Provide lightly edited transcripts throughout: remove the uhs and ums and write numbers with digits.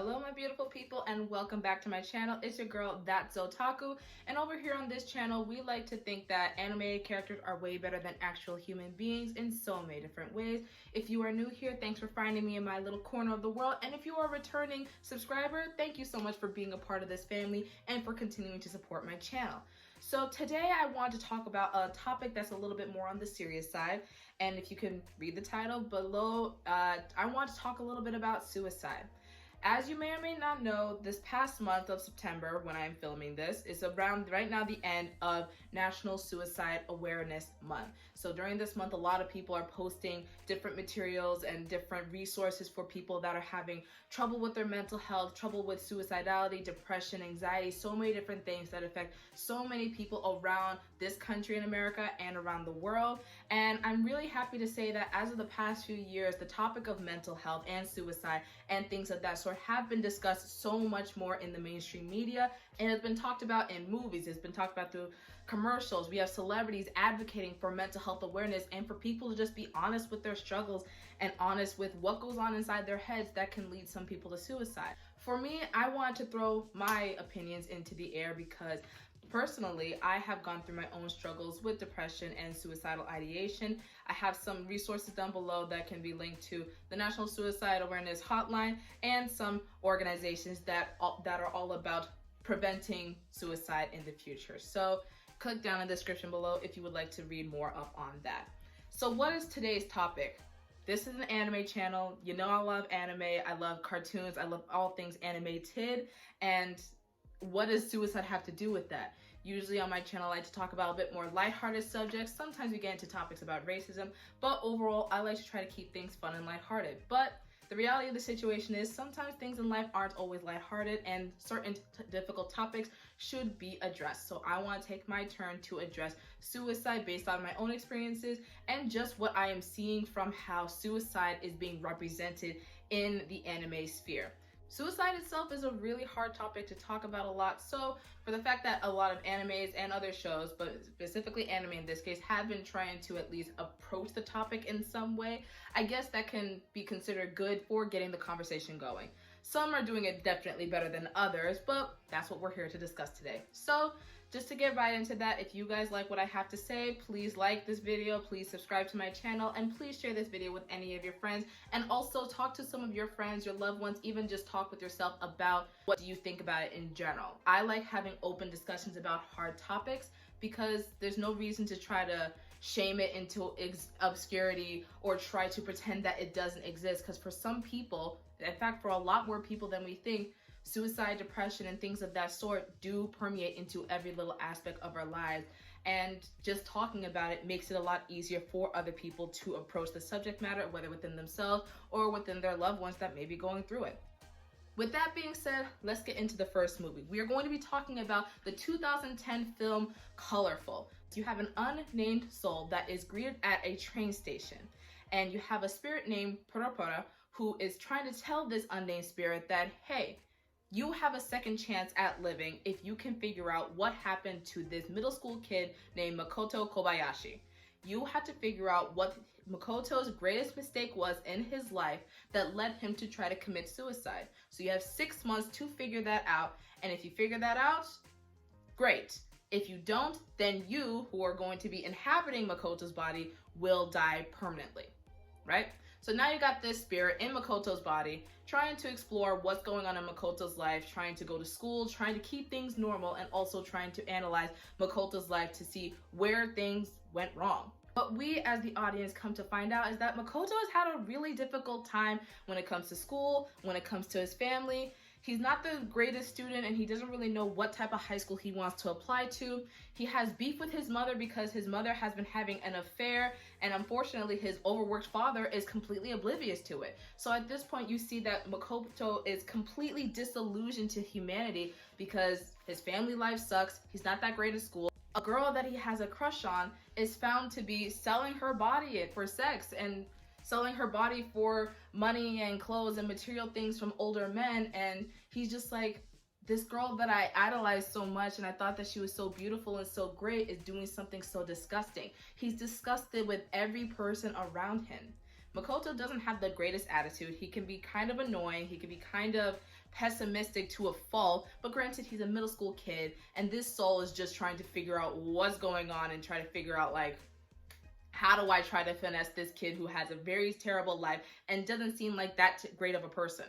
Hello my beautiful people and welcome back to my channel. It's your girl That's Otaku, and over here on this channel we like to think that animated characters are way better than actual human beings in so many different ways. If you are new here, thanks for finding me in my little corner of the world, and if you are a returning subscriber, thank you so much for being a part of this family and for continuing to support my channel. So today I want to talk about a topic that's a little bit more on the serious side, and if you can read the title below, I want to talk a little bit about suicide. As you may or may not know, this past month of September, when I'm filming this, is around right now the end of National Suicide Awareness Month. So during this month, a lot of people are posting different materials and different resources for people that are having trouble with their mental health, trouble with suicidality, depression, anxiety, so many different things that affect so many people around this country in America and around the world. And I'm really happy to say that as of the past few years, the topic of mental health and suicide and things of that sort have been discussed so much more in the mainstream media, and it's been talked about in movies, it's been talked about through commercials. We have celebrities advocating for mental health awareness and for people to just be honest with their struggles and honest with what goes on inside their heads that can lead some people to suicide. For me, I wanted to throw my opinions into the air because personally, I have gone through my own struggles with depression and suicidal ideation. I have some resources down below that can be linked to the National Suicide Awareness Hotline and some organizations that are all about preventing suicide in the future. So click down in the description below if you would like to read more up on that. So what is today's topic? This is an anime channel. You know I love anime, I love cartoons, I love all things animated, and what does suicide have to do with that? Usually on my channel, I like to talk about a bit more lighthearted subjects. Sometimes we get into topics about racism, but overall, I like to try to keep things fun and lighthearted. But the reality of the situation is sometimes things in life aren't always lighthearted, and certain difficult topics should be addressed. So I want to take my turn to address suicide based on my own experiences and just what I am seeing from how suicide is being represented in the anime sphere. Suicide itself is a really hard topic to talk about a lot, so for the fact that a lot of animes and other shows, but specifically anime in this case, have been trying to at least approach the topic in some way, I guess that can be considered good for getting the conversation going. Some are doing it definitely better than others, but that's what we're here to discuss today. So just to get right into that, if you guys like what I have to say, please like this video, please subscribe to my channel, and please share this video with any of your friends, and also talk to some of your friends, your loved ones, even just talk with yourself about what do you think about it in general. I like having open discussions about hard topics because there's no reason to try to shame it into obscurity or try to pretend that it doesn't exist, because for some people, in fact for a lot more people than we think, suicide, depression, and things of that sort do permeate into every little aspect of our lives, and just talking about it makes it a lot easier for other people to approach the subject matter, whether within themselves or within their loved ones that may be going through it. With that being said, let's get into the first movie. We are going to be talking about the 2010 film Colorful. You have an unnamed soul that is greeted at a train station, and you have a spirit named Pura who is trying to tell this unnamed spirit that, hey, you have a second chance at living if you can figure out what happened to this middle school kid named Makoto Kobayashi. You have to figure out what Makoto's greatest mistake was in his life that led him to try to commit suicide. So you have 6 months to figure that out, and if you figure that out, great. If you don't, then you, who are going to be inhabiting Makoto's body, will die permanently, right? So now you got this spirit in Makoto's body trying to explore what's going on in Makoto's life, trying to go to school, trying to keep things normal, and also trying to analyze Makoto's life to see where things went wrong. What we as the audience come to find out is that Makoto has had a really difficult time when it comes to school, when it comes to his family. He's not the greatest student, and he doesn't really know what type of high school he wants to apply to. He has beef with his mother because his mother has been having an affair, and unfortunately his overworked father is completely oblivious to it. So at this point you see that Makoto is completely disillusioned to humanity because his family life sucks, he's not that great at school. A girl that he has a crush on is found to be selling her body for sex and selling her body for money and clothes and material things from older men, and he's just like, this girl that I idolized so much and I thought that she was so beautiful and so great is doing something so disgusting. He's disgusted with every person around him. Makoto doesn't have the greatest attitude. He can be kind of annoying, he can be kind of pessimistic to a fault, but granted, he's a middle school kid, and this soul is just trying to figure out what's going on and try to figure out, like, how do I try to finesse this kid who has a very terrible life and doesn't seem like that great of a person?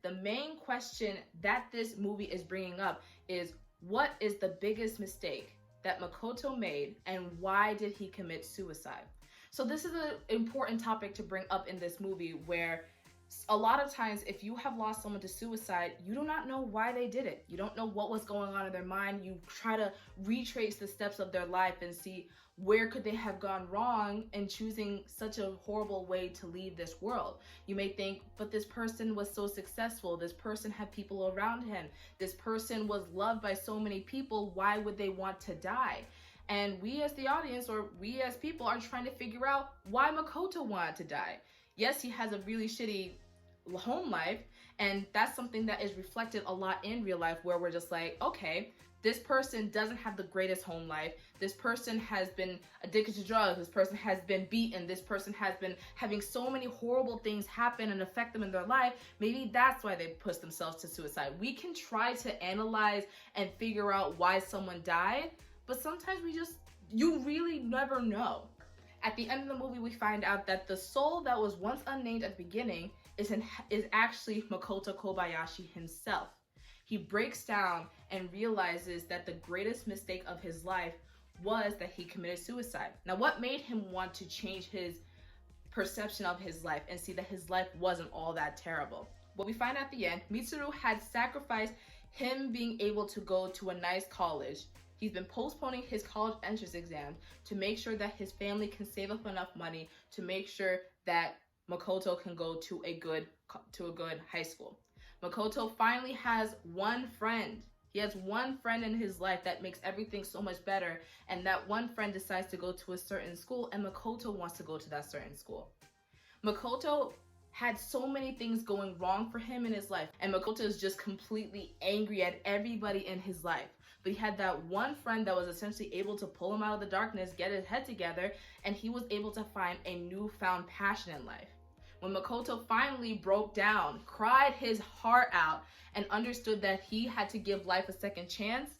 The main question that this movie is bringing up is, what is the biggest mistake that Makoto made, and why did he commit suicide? So this is an important topic to bring up in this movie, where a lot of times if you have lost someone to suicide, you do not know why they did it. You don't know what was going on in their mind. You try to retrace the steps of their life and see where could they have gone wrong in choosing such a horrible way to leave this world. You may think, but this person was so successful. This person had people around him. This person was loved by so many people. Why would they want to die? And we as the audience, or we as people, are trying to figure out why Makoto wanted to die. Yes, he has a really shitty home life, and that's something that is reflected a lot in real life, where we're just like, okay, this person doesn't have the greatest home life. This person has been addicted to drugs. This person has been beaten. This person has been having so many horrible things happen and affect them in their life. Maybe that's why they push themselves to suicide. We can try to analyze and figure out why someone died, but sometimes you really never know. At the end of the movie, we find out that the soul that was once unnamed at the beginning is actually Makoto Kobayashi himself. He breaks down and realizes that the greatest mistake of his life was that he committed suicide. Now, what made him want to change his perception of his life and see that his life wasn't all that terrible? What we find at the end, Mitsuru had sacrificed him being able to go to a nice college. He's been postponing his college entrance exam to make sure that his family can save up enough money to make sure that Makoto can go to a good high school. Makoto finally has one friend. He has one friend in his life that makes everything so much better, and that one friend decides to go to a certain school, and Makoto wants to go to that certain school. Makoto had so many things going wrong for him in his life, and Makoto is just completely angry at everybody in his life. But he had that one friend that was essentially able to pull him out of the darkness, get his head together, and he was able to find a newfound passion in life. When Makoto finally broke down, cried his heart out, and understood that he had to give life a second chance,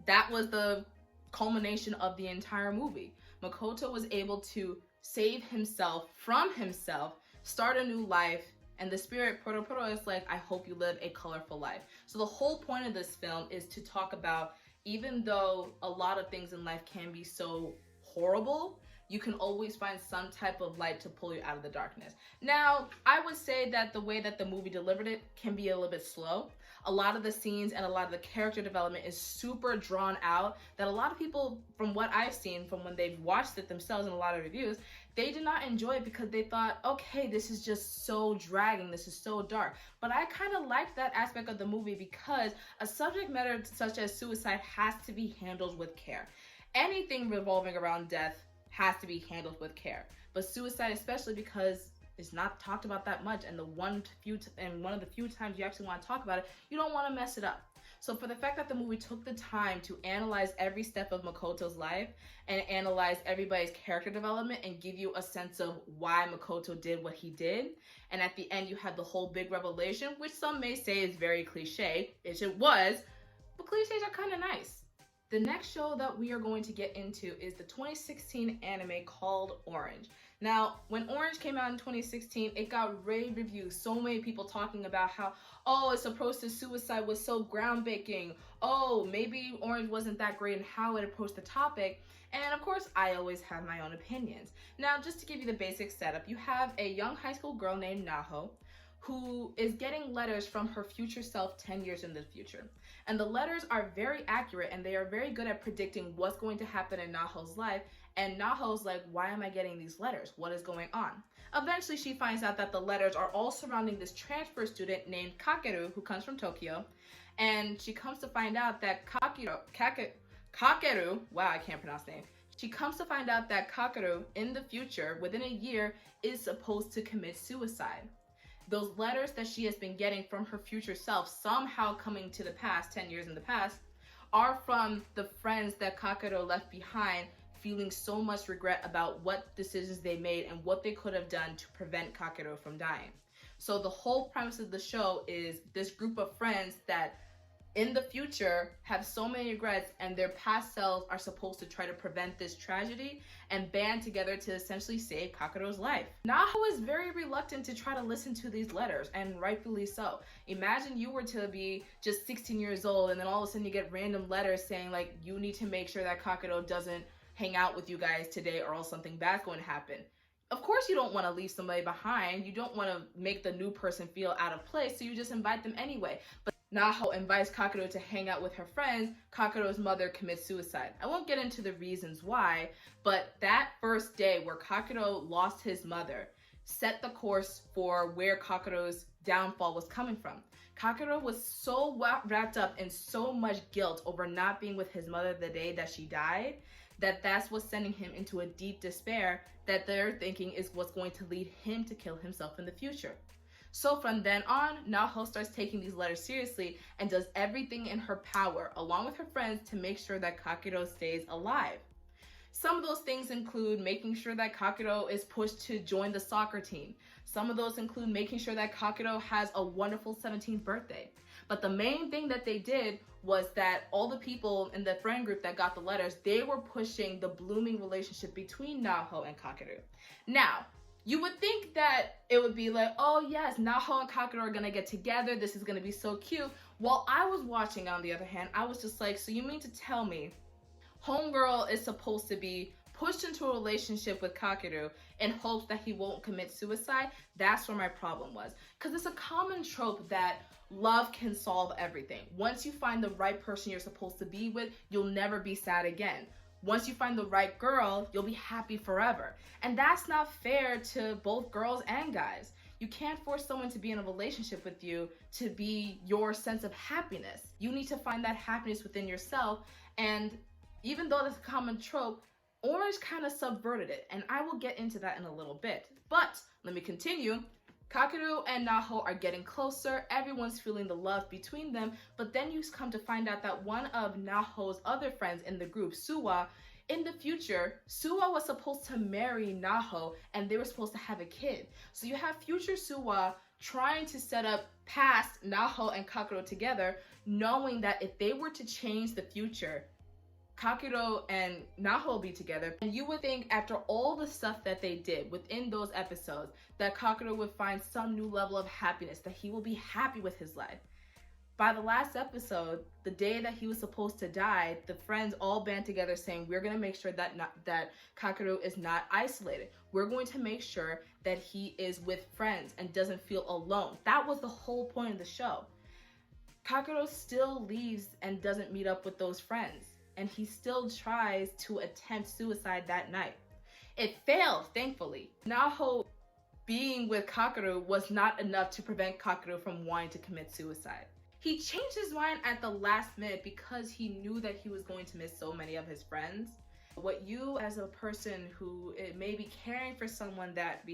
that was the culmination of the entire movie. Makoto was able to save himself from himself, start a new life, and the spirit Poro is like, I hope you live a colorful life. So the whole point of this film is to talk about, even though a lot of things in life can be so horrible, you can always find some type of light to pull you out of the darkness. Now, I would say that the way that the movie delivered it can be a little bit slow. A lot of the scenes and a lot of the character development is super drawn out, that a lot of people, from what I've seen, from when they've watched it themselves in a lot of reviews, they did not enjoy it because they thought, okay, this is just so dragging, this is so dark. But I kind of liked that aspect of the movie, because a subject matter such as suicide has to be handled with care. Anything revolving around death has to be handled with care, but suicide especially, because it's not talked about that much, and one of the few times you actually want to talk about it, you don't want to mess it up. So for the fact that the movie took the time to analyze every step of Makoto's life and analyze everybody's character development and give you a sense of why Makoto did what he did, and at the end you had the whole big revelation, which some may say is very cliche, which it was, but cliches are kind of nice. The next show that we are going to get into is the 2016 anime called Orange. Now, when Orange came out in 2016, it got rave reviews. So many people talking about how, oh, its approach to suicide was so groundbreaking. Oh, maybe Orange wasn't that great in how it approached the topic. And of course, I always have my own opinions. Now, just to give you the basic setup, you have a young high school girl named Naho, who is getting letters from her future self 10 years in the future. And the letters are very accurate, and they are very good at predicting what's going to happen in Naho's life. And Naho's like, why am I getting these letters? What is going on? Eventually, she finds out that the letters are all surrounding this transfer student named Kakeru, who comes from Tokyo. And she comes to find out that Kakeru, wow, I can't pronounce the name. She comes to find out that Kakeru, in the future, within a year, is supposed to commit suicide. Those letters that she has been getting from her future self, somehow coming to the past, 10 years in the past, are from the friends that Kakeru left behind, feeling so much regret about what decisions they made and what they could have done to prevent Kakeru from dying. So the whole premise of the show is this group of friends that in the future have so many regrets, and their past selves are supposed to try to prevent this tragedy and band together to essentially save Kakeru's life. Naho is very reluctant to try to listen to these letters, and rightfully so. Imagine you were to be just 16 years old and then all of a sudden you get random letters saying like, you need to make sure that Kakeru doesn't hang out with you guys today or else something bad's going to happen. Of course you don't want to leave somebody behind. You don't want to make the new person feel out of place, so you just invite them anyway. But Naho invites Kakeru to hang out with her friends. Kakeru's mother commits suicide. I won't get into the reasons why, but that first day where Kakeru lost his mother set the course for where Kakeru's downfall was coming from. Kakeru was so wrapped up in so much guilt over not being with his mother the day that she died, that's what's sending him into a deep despair that they're thinking is what's going to lead him to kill himself in the future. So from then on, Naho starts taking these letters seriously and does everything in her power, along with her friends, to make sure that Kakeru stays alive. Some of those things include making sure that Kakeru is pushed to join the soccer team. Some of those include making sure that Kakeru has a wonderful 17th birthday. But the main thing that they did was that all the people in the friend group that got the letters, they were pushing the blooming relationship between Naho and Kakeru. Now, you would think that it would be like, oh yes, Naho and Kakeru are gonna get together, this is gonna be so cute. While I was watching, on the other hand, I was just like, so you mean to tell me homegirl is supposed to be pushed into a relationship with Kakeru in hopes that he won't commit suicide? That's where my problem was. Because it's a common trope that love can solve everything. Once you find the right person you're supposed to be with, you'll never be sad again. Once you find the right girl, you'll be happy forever. And that's not fair to both girls and guys. You can't force someone to be in a relationship with you to be your sense of happiness. You need to find that happiness within yourself. And even though that's a common trope, Orange kind of subverted it. And I will get into that in a little bit. But let me continue. Kakeru and Naho are getting closer, everyone's feeling the love between them, but then you come to find out that one of Naho's other friends in the group, Suwa, in the future, Suwa was supposed to marry Naho and they were supposed to have a kid. So you have future Suwa trying to set up past Naho and Kakeru together, knowing that if they were to change the future, Kakeru and Naho will be together. And you would think after all the stuff that they did within those episodes that Kakeru would find some new level of happiness, that he will be happy with his life. By the last episode, the day that he was supposed to die, the friends all band together saying, we're going to make sure that Kakeru is not isolated. We're going to make sure that he is with friends and doesn't feel alone. That was the whole point of the show. Kakeru still leaves and doesn't meet up with those friends. And he still tries to attempt suicide that night. It failed, thankfully. Naho being with Kakeru was not enough to prevent Kakeru from wanting to commit suicide. He changed his mind at the last minute because he knew that he was going to miss so many of his friends. What you as a person who may be caring for someone that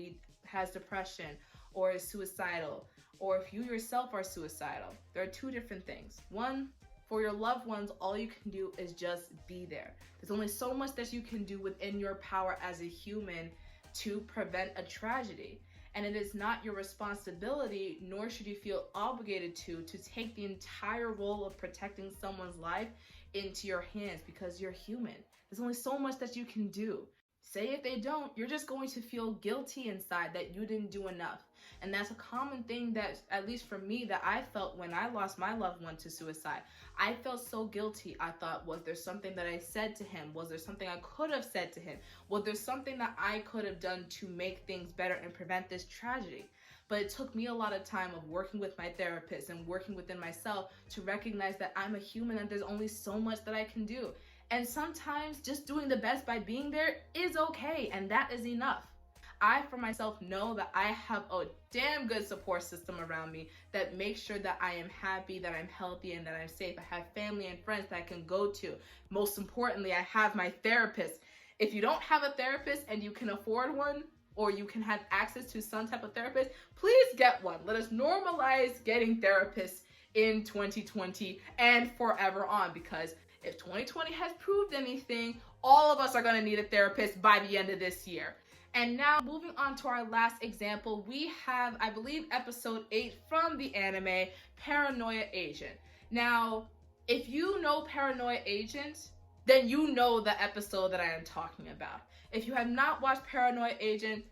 has depression or is suicidal, or if you yourself are suicidal, there are two different things. One, for your loved ones, all you can do is just be there. There's only so much that you can do within your power as a human to prevent a tragedy. And it is not your responsibility, nor should you feel obligated to take the entire role of protecting someone's life into your hands, because you're human. There's only so much that you can do. Say if they don't, you're just going to feel guilty inside that you didn't do enough. And that's a common thing that, at least for me, that I felt when I lost my loved one to suicide. I felt so guilty. I thought, was there something that I said to him? Was there something I could have said to him? Was there something that I could have done to make things better and prevent this tragedy? But it took me a lot of time of working with my therapist and working within myself to recognize that I'm a human and there's only so much that I can do. And sometimes just doing the best by being there is okay, and that is enough. I, for myself, know that I have a damn good support system around me that makes sure that I am happy, that I'm healthy, and that I'm safe. I have family and friends that I can go to. Most importantly, I have my therapist. If you don't have a therapist and you can afford one, or you can have access to some type of therapist, please get one. Let us normalize getting therapists in 2020 and forever on, because if 2020 has proved anything, all of us are going to need a therapist by the end of this year. And now moving on to our last example, we have, I believe, episode 8 from the anime Paranoia Agent. Now, if you know Paranoia Agent, then you know the episode that I am talking about. If you have not watched Paranoia Agent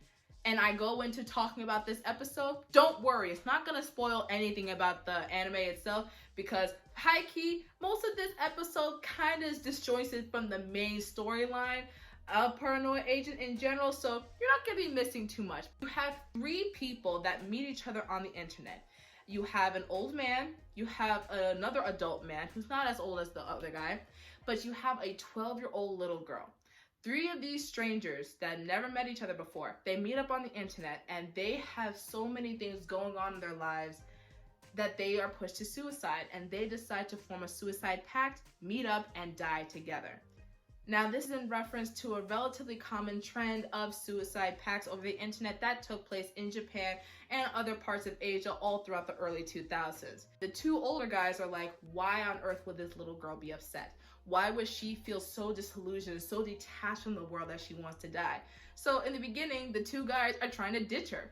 and I go into talking about this episode, don't worry, it's not going to spoil anything about the anime itself, because high key, most of this episode kind of is disjointed from the main storyline of Paranoia Agent in general, so you're not going to be missing too much. You have 3 people that meet each other on the internet. You have an old man, you have another adult man who's not as old as the other guy, but you have a 12-year-old little girl. 3 of these strangers that never met each other before, they meet up on the internet and they have so many things going on in their lives that they are pushed to suicide, and they decide to form a suicide pact, meet up, and die together. Now, this is in reference to a relatively common trend of suicide pacts over the internet that took place in Japan and other parts of Asia all throughout the early 2000s. The 2 older guys are like, why on earth would this little girl be upset? Why would she feel so disillusioned, so detached from the world that she wants to die? So in the beginning, the 2 guys are trying to ditch her.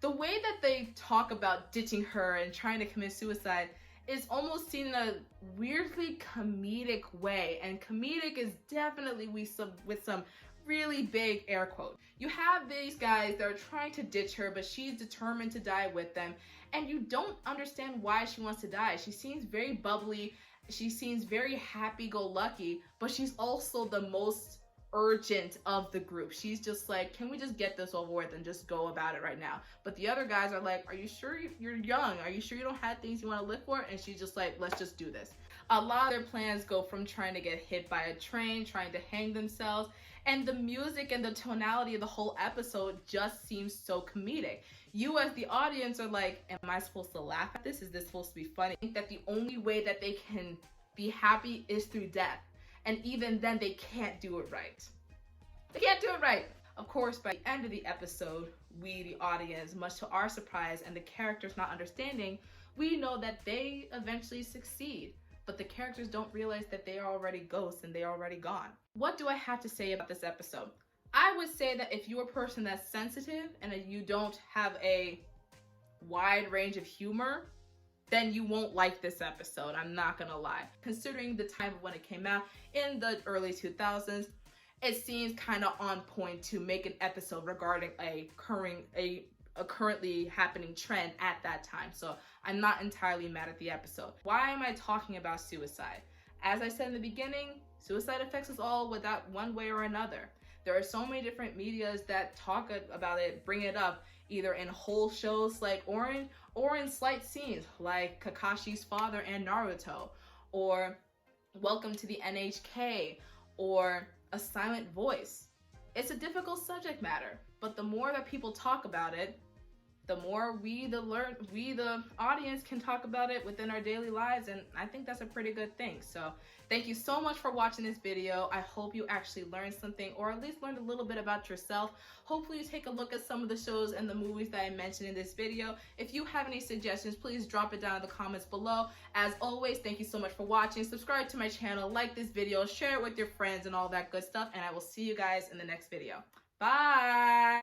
The way that they talk about ditching her and trying to commit suicide is almost seen in a weirdly comedic way, and comedic is definitely with some really big air quotes. You have these guys that are trying to ditch her, but she's determined to die with them, and you don't understand why she wants to die. She seems very bubbly, she seems very happy-go-lucky, but she's also the most urgent of the group. She's just like, can we just get this over with and just go about it right now? But the other guys are like, are you sure you're young? Are you sure you don't have things you want to live for? And she's just like, let's just do this. A lot of their plans go from trying to get hit by a train, trying to hang themselves, and the music and the tonality of the whole episode just seems so comedic. You as the audience are like, am I supposed to laugh at this? Is this supposed to be funny? I think that the only way that they can be happy is through death. And even then, they can't do it right. They can't do it right. Of course, by the end of the episode, we, the audience, much to our surprise and the characters not understanding, we know that they eventually succeed. But the characters don't realize that they are already ghosts and they are already gone. What do I have to say about this episode? I would say that if you're a person that's sensitive and you don't have a wide range of humor, then you won't like this episode. I'm not gonna lie. Considering the time of when it came out in the early 2000s, it seems kind of on point to make an episode regarding a currently happening trend at that time. So I'm not entirely mad at the episode. Why am I talking about suicide? As I said in the beginning, suicide affects us all without one way or another. There are so many different medias that talk about it, bring it up, either in whole shows like Orange or in slight scenes like Kakashi's father and Naruto, or Welcome to the NHK, or A Silent Voice. It's a difficult subject matter, but the more that people talk about it, the more we the audience can talk about it within our daily lives, and I think that's a pretty good thing. So thank you so much for watching this video. I hope you actually learned something, or at least learned a little bit about yourself. Hopefully you take a look at some of the shows and the movies that I mentioned in this video. If you have any suggestions, please drop it down in the comments below. As always, thank you so much for watching. Subscribe to my channel, like this video, share it with your friends and all that good stuff, and I will see you guys in the next video. Bye!